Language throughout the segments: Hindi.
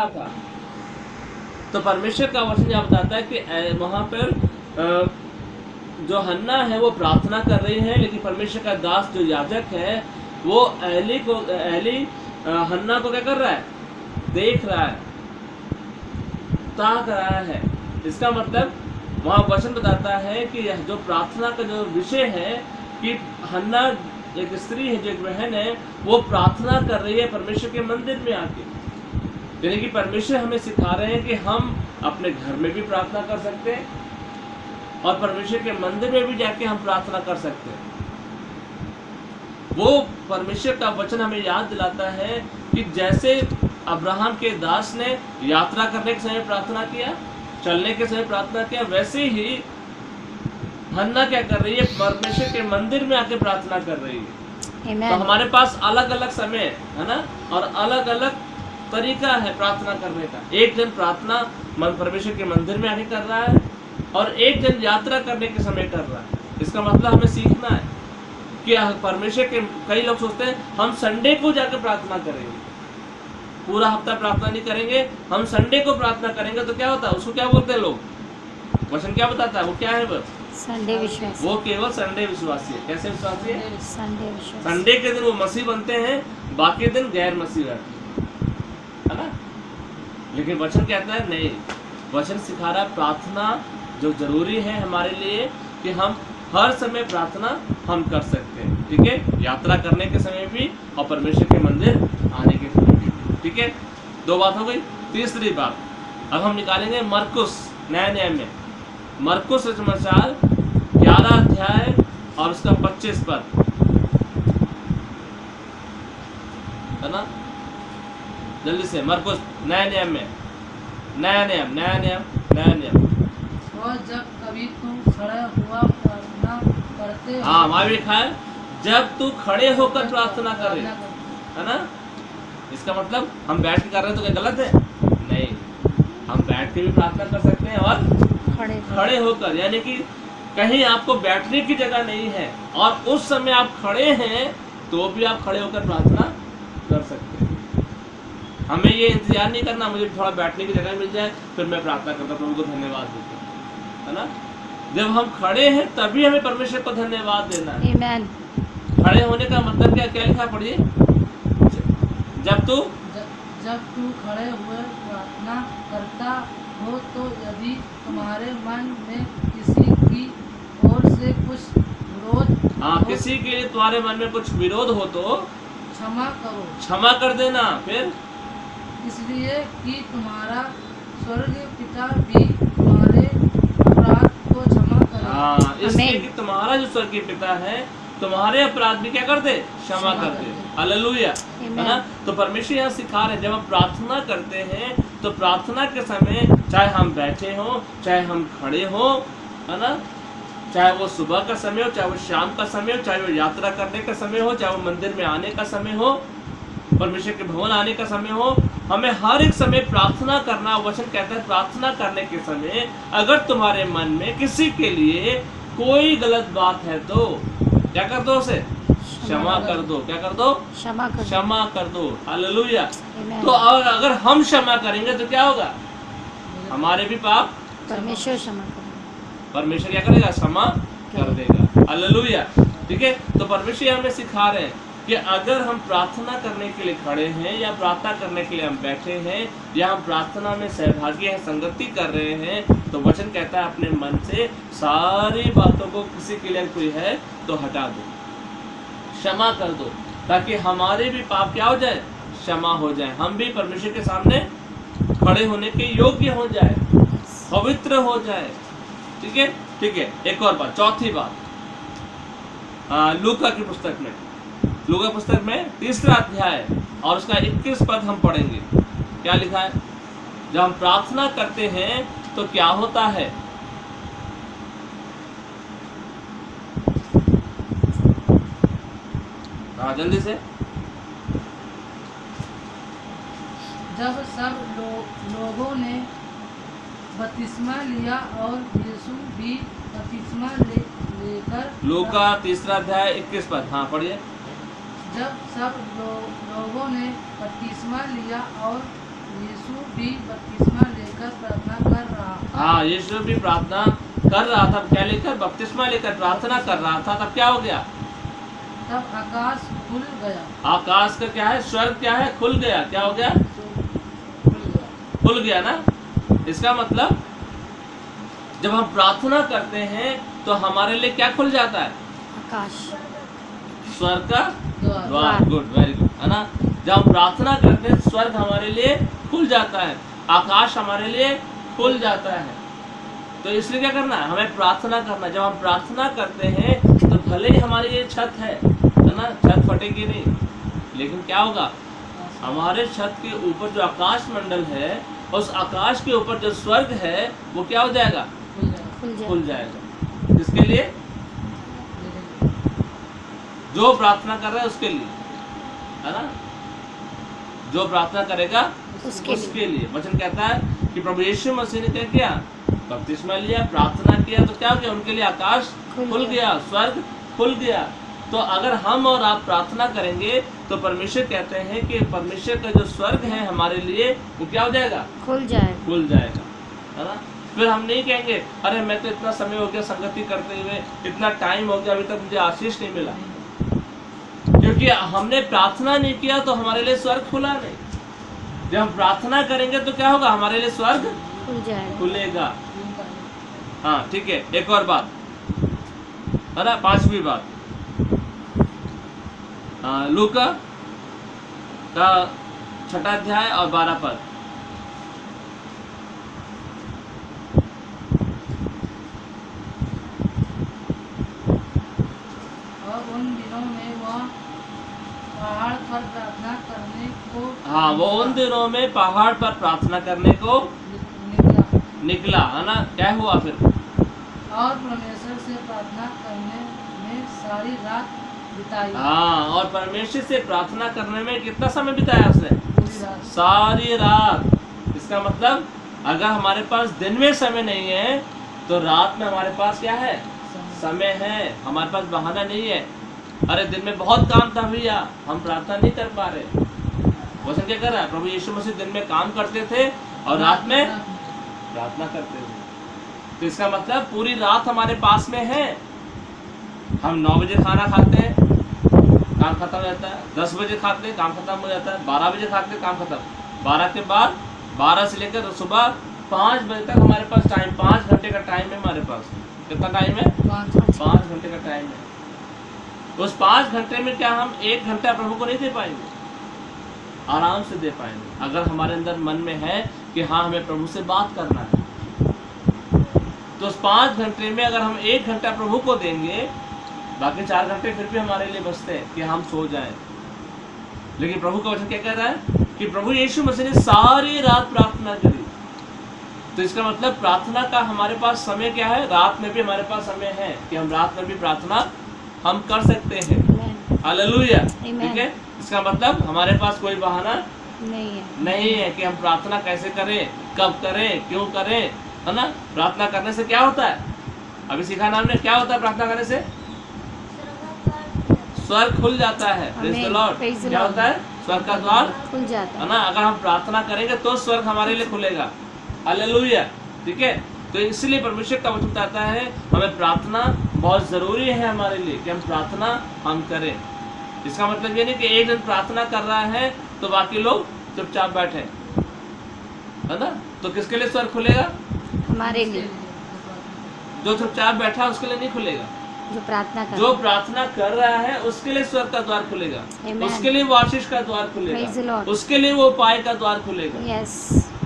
रहा था। तो परमेश्वर का वचन यह बताता है कि वहां पर जो हन्ना है वो प्रार्थना कर रही है, लेकिन परमेश्वर का दास जो याजक है वो एली हन्ना को क्या कर रहा है, देख रहा है, ताक रहा है। इसका मतलब वहाँ वचन बताता है कि यह जो प्रार्थना का जो विषय है कि हन्ना एक स्त्री है, जो एक बहन है, वो प्रार्थना कर रही है परमेश्वर के मंदिर में आके। यानी कि परमेश्वर हमें सिखा रहे हैं कि हम अपने घर में भी प्रार्थना कर सकते हैं और परमेश्वर के मंदिर में भी जाके हम प्रार्थना कर सकते हैं। वो परमेश्वर का वचन हमें याद दिलाता है कि जैसे अब्राहम के दास ने यात्रा करने के समय प्रार्थना किया, चलने के समय प्रार्थना किया, वैसे ही हन्ना क्या कर रही है, परमेश्वर के मंदिर में आके प्रार्थना कर रही है। तो हमारे पास अलग अलग समय है ना, और अलग अलग तरीका है प्रार्थना करने का। एक जन प्रार्थना परमेश्वर के मंदिर में आके कर रहा है और एक जन यात्रा करने के समय कर रहा है। इसका मतलब हमें सीखना है कि परमेश्वर के, कई लोग सोचते हैं हम संडे को जाकर प्रार्थना करेंगे, पूरा हफ्ता प्रार्थना नहीं करेंगे, हम संडे को प्रार्थना करेंगे। तो क्या होता है, उसको क्या बोलते हैं लोग, वचन क्या बताता है, वो क्या है, वो संडे विश्वासी, वो केवल संडे विश्वासी है। कैसे विश्वासी है, संडे विश्वासी, संडे के दिन वो मसीह बनते हैं, बाकी दिन गैर मसीह रहते है ना। लेकिन वचन कहता है नहीं, वचन सिखा रहा है प्रार्थना जो जरूरी है हमारे लिए, कि हम हर समय प्रार्थना हम कर सकते हैं। ठीक है, यात्रा करने के समय भी और परमेश्वर के मंदिर आने के समय भी। ठीक है, दो बात हो गई। तीसरी बात अब हम निकालेंगे मरकुस नए नियम में, मरकुस समाचार 11 अध्याय और उसका 25 पद है ना। जल्दी से मरकुस नए नियम में, नया नियम। और जब कभी तुम खड़े हुआ प्रार्थना करते हो, हाँ, वहाँ भी लिखा है जब तू खड़े होकर प्रार्थना करे, है ना। इसका मतलब हम बैठ के कर रहे हैं तो क्या गलत है? नहीं, हम बैठ के भी प्रार्थना कर सकते हैं और खड़े होकर, यानी कि कहीं आपको बैठने की जगह नहीं है और उस समय आप खड़े हैं तो भी आप खड़े होकर प्रार्थना कर सकते हैं। हमें ये इंतजार नहीं करना मुझे थोड़ा बैठने की जगह मिल जाए फिर मैं प्रार्थना करता, प्रभु को धन्यवाद देता, है ना। जब हम खड़े हैं तभी हमें परमेश्वर को धन्यवाद देना है। आमीन। खड़े होने का मतलब क्या, क्या लिखा पढ़िए, जब तू खड़े हुए प्रार्थना करता हो तो यदि तुम्हारे मन में किसी की ओर से कुछ विरोध, हाँ, किसी के लिए तुम्हारे मन में कुछ विरोध हो तो क्षमा कर देना। फिर इसलिए कि तुम्हारा स्वर्गीय पिता भी तुम्हारे अपराध को क्षमा करे। हाँ, इसलिए कि तुम्हारा जो स्वर्गीय पिता है तुम्हारे अपराध भी क्या कर दे, क्षमा कर दे। हालेलुया, है ना। तो परमेश्वर यहाँ सिखा रहे हैं जब हम प्रार्थना करते हैं तो प्रार्थना के समय चाहे हम बैठे हों, चाहे हम खड़े हों, है ना, चाहे वो सुबह का समय हो, चाहे वो शाम का समय हो, चाहे वो यात्रा करने का समय हो, चाहे वो मंदिर में आने का समय हो, परमेश्वर के भवन आने का समय हो, हमें हर एक समय प्रार्थना करना। वचन कहता है प्रार्थना करने के समय अगर तुम्हारे मन में किसी के लिए कोई गलत बात है तो क्या कर दो, उसे क्षमा कर दो। क्या कर दो, क्षमा कर दो। हालेलुया। तो अगर हम क्षमा करेंगे तो क्या होगा, हमारे भी पाप परमेश्वर क्षमा करेगा, परमेश्वर क्या करेगा, क्षमा कर देगा। हालेलुया। ठीक है, तो परमेश्वर हमें सिखा रहे हैं कि अगर हम प्रार्थना करने के लिए खड़े हैं या प्रार्थना करने के लिए हम बैठे हैं या हम प्रार्थना में सहभागी हैं, संगति कर रहे हैं, तो वचन कहता है अपने मन से सारी बातों को, किसी के लिए कोई है तो हटा दो, क्षमा कर दो, ताकि हमारे भी पाप क्या हो जाए, क्षमा हो जाए, हम भी परमेश्वर के सामने खड़े होने के योग्य हो जाए, पवित्र हो जाए। ठीक है, ठीक है। एक और बात, चौथी बात, लूका की पुस्तक में, लूका पुस्तक में 3रा अध्याय और उसका 21 पद हम पढ़ेंगे। क्या लिखा है, जब हम प्रार्थना करते हैं तो क्या होता है, हाँ जल्दी से। जब सब लोगों ने बपतिस्मा लिया और यीशु भी बपतिस्मा लेकर, लूका 3रा अध्याय 21 पद, हाँ पढ़िए। जब सब लोगों ने बपतिस्मा लिया और यीशु भी बपतिस्मा लेकर प्रार्थना कर रहा था। हाँ, यीशु भी प्रार्थना कर रहा था। क्या लेकर? बपतिस्मा लेकर प्रार्थना कर रहा था। तब क्या हो गया? तब आकाश खुल गया। आकाश का क्या है? स्वर्ग क्या है? खुल गया। क्या हो गया? खुल गया ना। इसका मतलब जब हम प्रार्थना करते हैं तो हमारे लिए क्या खुल जाता है? आकाश, स्वर्ग का द्वार। द्वार। गुड, वेरी गुड, है ना। जब हम प्रार्थना करते हैं स्वर्ग हमारे लिए खुल जाता है, आकाश हमारे लिए खुल जाता है। तो इसलिए क्या करना है? हमें प्रार्थना करना। जब हम प्रार्थना करते हैं तो भले ही हमारी ये छत है ना, छत फटेगी नहीं, लेकिन क्या होगा? हमारे छत के ऊपर जो आकाश मंडल है, उस आकाश के ऊपर जो स्वर्ग है वो क्या हो जाएगा? खुल गया। खुल जाएगा। किसके लिए? जो प्रार्थना कर रहा है उसके लिए, है ना। जो प्रार्थना करेगा उसके लिए। वचन कहता है कि प्रभु यीशु मसीह ने क्या किया? बपतिस्मा लिया, प्रार्थना किया, तो क्या हो गया? उनके लिए आकाश खुल गया, स्वर्ग खुल गया। तो अगर हम और आप प्रार्थना करेंगे तो परमेश्वर कहते हैं कि परमेश्वर का जो स्वर्ग है हमारे लिए वो क्या हो जाएगा? खुल जाएगा। खुल जाएगा, है ना। फिर हम नहीं कहेंगे अरे मैं तो इतना समय हो गया संगति करते हुए, इतना टाइम हो गया, अभी तक मुझे आशीष नहीं मिला, क्योंकि हमने प्रार्थना नहीं किया तो हमारे लिए स्वर्ग खुला नहीं। जब हम प्रार्थना करेंगे तो क्या होगा? हमारे लिए स्वर्ग खुल जाएगा। खुलेगा। हाँ, ठीक है। एक और बात, है ना, पांचवी बात, लूका का 6 अध्याय और 12 पद। और उन दिनों में वह पहाड़ पर प्रार्थना करने को हाँ, वो उन दिनों में पहाड़ पर प्रार्थना करने को निकला, है ना। क्या हुआ फिर? और परमेश्वर से प्रार्थना करने में सारी रात बिताई। हाँ, और परमेश्वर से प्रार्थना करने में कितना समय बिताया उसने? पूरी रात। सारी रात। इसका मतलब अगर हमारे पास दिन में समय नहीं है तो रात में हमारे पास क्या है? समय है। हमारे पास बहाना नहीं है अरे दिन में बहुत काम था भैया, हम प्रार्थना नहीं कर पा रहे। वचन क्या कर रहा है? प्रभु यीशु मसीह दिन में काम करते थे और रात में प्रार्थना करते थे। तो इसका मतलब पूरी रात हमारे पास में है। हम 9 बजे खाना खाते हैं, काम खत्म हो जाता है। 10 बजे खाते हैं, काम खत्म हो जाता है। 12 बजे खाते हैं, काम खत्म। 12 के बाद 12 से लेकर सुबह 5 बजे तक हमारे पास टाइम, 5 घंटे का टाइम है हमारे पास। कितना टाइम है? 5 घंटे का टाइम है। उस 5 घंटे में क्या हम 1 घंटा प्रभु को नहीं दे पाएंगे? आराम से दे पाएंगे, अगर हमारे अंदर मन में है कि हाँ हमें प्रभु से बात करना है। तो उस 5 घंटे में अगर हम 1 घंटा प्रभु को देंगे, बाकी 4 घंटे फिर भी हमारे लिए बचते हैं कि हम सो जाएं। लेकिन प्रभु का वचन क्या कह रहा है कि प्रभु यीशु मसीह ने सारी रात प्रार्थना करी। तो इसका मतलब प्रार्थना का हमारे पास समय क्या है? रात में भी हमारे पास समय है कि हम रात में भी प्रार्थना हम कर सकते हैं। हालेलुया, ठीक है। इसका मतलब हमारे पास कोई बहाना नहीं है कि हम प्रार्थना कैसे करें, कब करें, क्यों करें, है ना। प्रार्थना करने से क्या होता है? अभी सिखाना हमने। क्या होता है प्रार्थना करने से? स्वर्ग खुल जाता है। Praise the Lord. क्या होता है? स्वर्ग का द्वार खुल जाता है ना। अगर हम प्रार्थना करेंगे तो स्वर्ग हमारे लिए खुलेगा। हालेलुया, ठीक है। तो इसलिए परमेश्वर का वचन कहता है हमें प्रार्थना बहुत जरूरी है हमारे लिए कि हम प्रार्थना हम करें। इसका मतलब ये नहीं कि एक जन प्रार्थना कर रहा है तो बाकी लोग चुपचाप बैठे, है ना। तो किसके लिए स्वर्ग खुलेगा? हमारे लिए। जो चुपचाप बैठा उसके लिए नहीं खुलेगा। जो प्रार्थना कर रहा है उसके लिए स्वर्ग का द्वार खुलेगा। उसके लिए वो आशीष का द्वार खुलेगा। उसके लिए वो उपाय का द्वार खुलेगा। यस।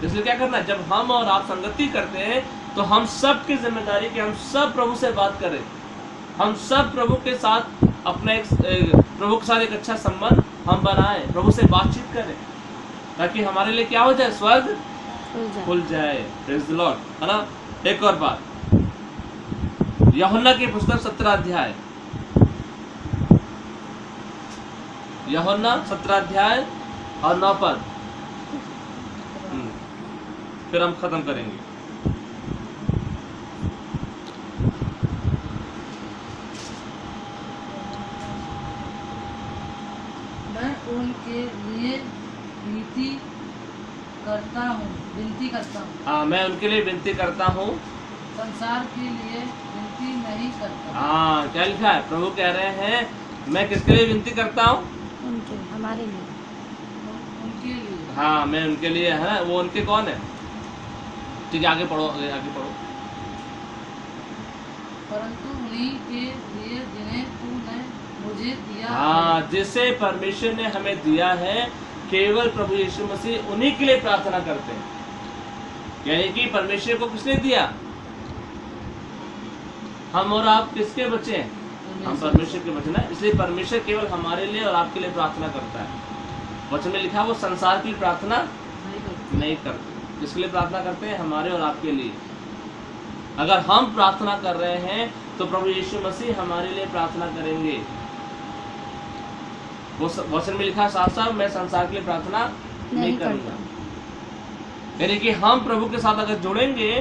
इसलिए क्या करना है? जब हम और आप संगति करते हैं तो हम सब की जिम्मेदारी कि हम सब प्रभु से बात करें। हम सब प्रभु के साथ अपना प्रभु के साथ एक अच्छा संबंध हम बनाएं, प्रभु से बातचीत करें, ताकि हमारे लिए क्या हो जाए? स्वर्ग खुल जाए। प्रेज़ द लॉर्ड, है ना। एक और बात, यूहन्ना की पुस्तक 17 अध्याय, यूहन्ना 17 अध्याय और 9 पद, फिर हम खत्म करेंगे। मैं उनके लिए नीति करता हूँ विनती करता हूँ, हाँ, मैं उनके लिए विनती करता हूँ। संसार के लिए विनती नहीं करता। हाँ, क्या लिखा है? प्रभु कह रहे हैं मैं किसके लिए विनती करता हूँ? उनके हमारे लिए। उनके लिए, हाँ, मैं उनके लिए, है ना? वो उनके कौन है? ठीक है, आगे पढ़ो, आगे पढ़ो। परंतु उन्हीं के लिए जिन्हें तूने मुझे दिया हाँ, है। जिसे परमेश्वर ने हमें दिया है, केवल प्रभु यीशु मसीह उन्हीं के लिए प्रार्थना करते हैं। यानी कि परमेश्वर को किसने दिया? हम और आप किसके बच्चे हैं? हम परमेश्वर के बच्चे ना, इसलिए परमेश्वर केवल हमारे लिए और आपके लिए प्रार्थना करता है। वचन में लिखा है वो संसार के लिए प्रार्थना नहीं करते। किसके लिए प्रार्थना करते हैं? हमारे और आपके लिए। अगर हम प्रार्थना कर रहे हैं तो प्रभु यीशु मसीह हमारे लिए प्रार्थना करेंगे। वो वचन में लिखा साफ साफ, मैं संसार के लिए प्रार्थना नहीं करूंगा। यानी कि हम प्रभु के साथ अगर जुड़ेंगे,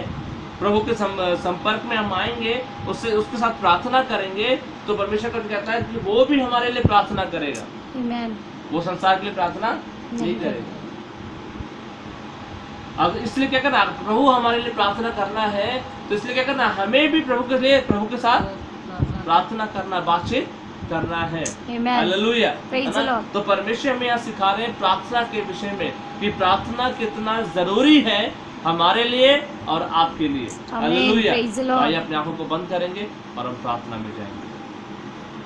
प्रभु के संपर्क में हम आएंगे, उसके साथ प्रार्थना करेंगे, तो परमेश्वर का कहता है कि वो भी हमारे लिए प्रार्थना करेगा। Amen. वो संसार के लिए प्रार्थना नहीं करेगा। अब इसलिए क्या करना, प्रभु हमारे लिए प्रार्थना करना है, तो इसलिए क्या करना, हमें भी प्रभु के लिए, प्रभु के साथ प्रार्थना करना, बातचीत करना है। Amen. हालेलुया, Praise है the ना? Lord. तो परमेश्वर हमें यहाँ सिखा रहे हैं प्रार्थना के विषय में कि प्रार्थना कितना जरूरी है हमारे लिए और आपके लिए। Amen. हालेलुया। Praise the तो Lord. आइए अपनी आंखों को बंद करेंगे और हम प्रार्थना में जाएंगे।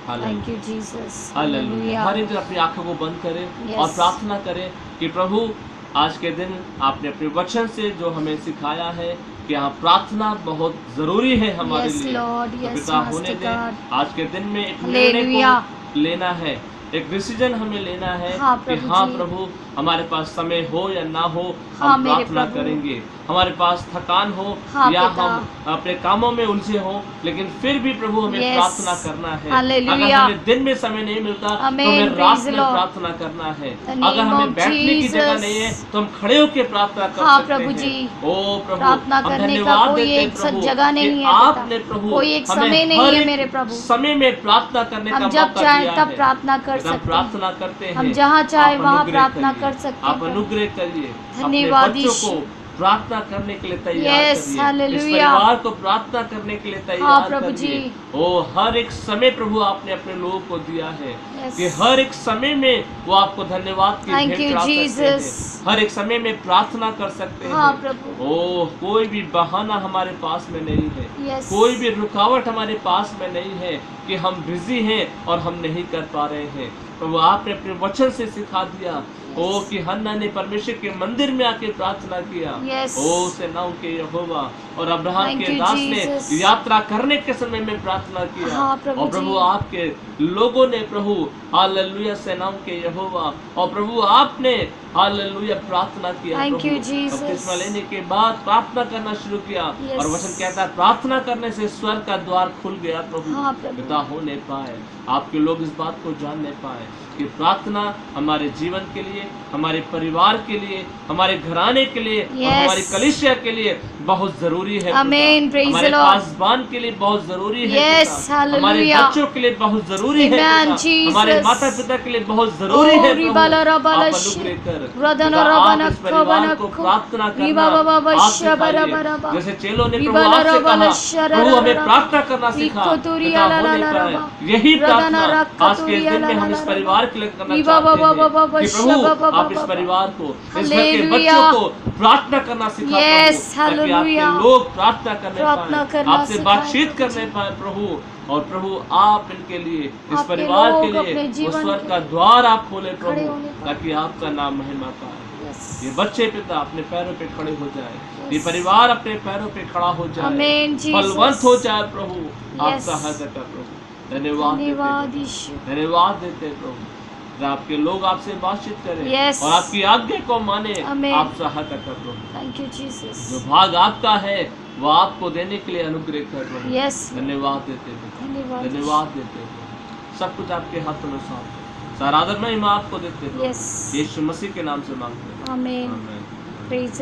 Thank you, Jesus. Hallelujah. Hallelujah. हर एक अपनी आंखों को बंद करें Yes. और प्रार्थना करें कि प्रभु आज के दिन आपने अपने वचन से जो हमें सिखाया है कि हाँ, प्रार्थना बहुत जरूरी है हमारे Yes, लिए। Lord. तो Yes, पिता होने Master दे, God. आज के दिन में एक निर्णय Hallelujah. को लेना है, एक डिसीजन हमें लेना है हाँ, कि प्रभु हाँ जी। प्रभु, हमारे पास समय हो या ना हो, हाँ, हम मेरे प्रार्थना प्रभु। करेंगे। हमारे पास थकान हो हाँ, या पिता। हम अपने कामों में उलझे हो, लेकिन फिर भी प्रभु हमें Yes. प्रार्थना करना है। Hallelujah. अगर हमें दिन में समय नहीं मिलता तो Amen. हमें रात Praise the में Lord. प्रार्थना करना है। The name अगर हमें of बैठने की जगह Jesus. नहीं है तो हम खड़े होकर प्रार्थना कर हाँ, सकते प्रभु हैं। जी। ओ प्रभु, प्रार्थना हम करने का धन्यवाद कोई देते हैं एक प्रभु जगह नहीं कि है पिता। आपने प्रभु कोई एक हमें समय नहीं हर है एक मेरे प्रभु। समय में प्रार्थना करने का हम मौका जब चाहे दिया तब है। प्रार्थना कर पिता, हम सकते प्रार्थना हैं। करते हैं, हम जहाँ चाहे आप वहाँ अनुग्रह प्रार्थना करिए। कर सकते आप हैं। अनुग्रह करिए, अपने धन्यवाद बच्चों यीशु। को प्रार्थना करने के लिए तैयार Yes, करिए। इस hallelujah. परिवार को प्रार्थना करने के लिए हाँ, तैयार प्रभु करिए। जी। ओ हर एक समय प्रभु आपने अपने लोगों को दिया है Yes. कि हर एक समय में वो आपको धन्यवाद की Thank भेंट you, चढ़ा सकते Jesus. हैं। हर एक समय में प्रार्थना कर सकते हाँ, हैं। प्रभु। ओ कोई भी बहाना हमारे पास में नहीं है। Yes. कोई भी रुकावट हमारे पास में नहीं है कि हम बिजी हैं और हम नहीं कर पा रहे हैं। प्रभु आपने अपने वचन से सिखा दिया। ओ कि हन्ना ने परमेश्वर के मंदिर में आके प्रार्थना किया। Yes. ओ से नाम के यहोवा, और अब्राहम Thank के you, दास Jesus. ने यात्रा करने के समय में प्रार्थना किया। हाँ, प्रभु और प्रभु जी। आपके लोगों ने प्रभु हालेलुया से नाम के यहोवा, और प्रभु आपने हालेलुया प्रार्थना किया। Thank Prabhu you, Jesus. बपतिस्मा लेने के बाद प्रार्थना करना शुरू किया। Yes. और वचन कहता है प्रार्थना करने से स्वर्ग का द्वार खुल गया। प्रभु हाँ, प्रभु। पिता होने पाए, आपके लोग इस बात को जानने पाए कि प्रार्थना हमारे जीवन के लिए, हमारे परिवार के लिए, हमारे घराने के लिए और Yes. हमारी कलीसिया के लिए बहुत जरूरी है। Amen. पिता। Praise हमारे the Lord. पासबान के लिए बहुत जरूरी है। Yes. पिता। हमारे Hallelujah. बच्चों के लिए बहुत जरूरी है। Amen, पिता। हमारे Jesus. माता पिता के लिए बहुत जरूरी Oh, है। प्रभु। रिबाला आप रबाला अनुग्रह कर। रदना पिता, रबना आप इस परिवार को खबना प्रार्थना रिबा करना बाबा आप शबा सिखाइए। रबा रबा जैसे चेलों ने प्रभु रिबाला आपसे रबाला कहा, शरा प्रभु हमें रबा प्रार्थना करना सिखा। रिकोतुरी पिता ला ला होने ला पाए रबा यही रदना प्रार्थना रक्का आज के तुरी दिन ला में ला हम ला इस रबा परिवार के लिए करना रिबा चाहते बाबा हैं बाबा कि शबा प्रभु बाबा आप इस बाबा परिवार को, इस घर के हालेलुया। बच्चों को प्रार्थना करना सिखा Yes, प्रभु, ताकि आपके हालेलुया। लोग प्रार्थना करने प्रार्थना पाए, करना आपसे सिखाए बातचीत प्रभु करने जी। पाए प्रभु। और प्रभु आप इनके लिए, इस आपके परिवार के लोग लिए अपने वो जीवन स्वर्ग के का लिए द्वार आप खोले खड़े प्रभु, होने पाए। ताकि आपका नाम महिमा पाए। Yes. ये बच्चे पिता अपने पैरों पे खड़े हो जाए, ये Yes. परिवार अपने पैरों पे खड़ा हो जाए, Amen, Jesus. फलवंत हो जाए प्रभु। आप Yes. सहायता कर प्रभु। धन्यवाद देते धन्यवाद प्रभु। यीशु। धन्यवाद देते प्रभु। जब आपके लोग आपसे बातचीत करें Yes. और आपकी आज्ञा को माने, Amen. आप सहायता कर प्रभु। Thank you, Jesus. जो भाग आपका है वो आपको देने के लिए अनुग्रह कर प्रभु। Yes. धन्यवाद देते पिता, धन्यवाद धन्यवाद देते प्रभु। सब कुछ आपके हाथों में सौंप देते। सारा आदर महिमा आपको देते प्रभु। Yes. यीशु मसीह के नाम से मांगते हैं। Amen. आमीन। Praise the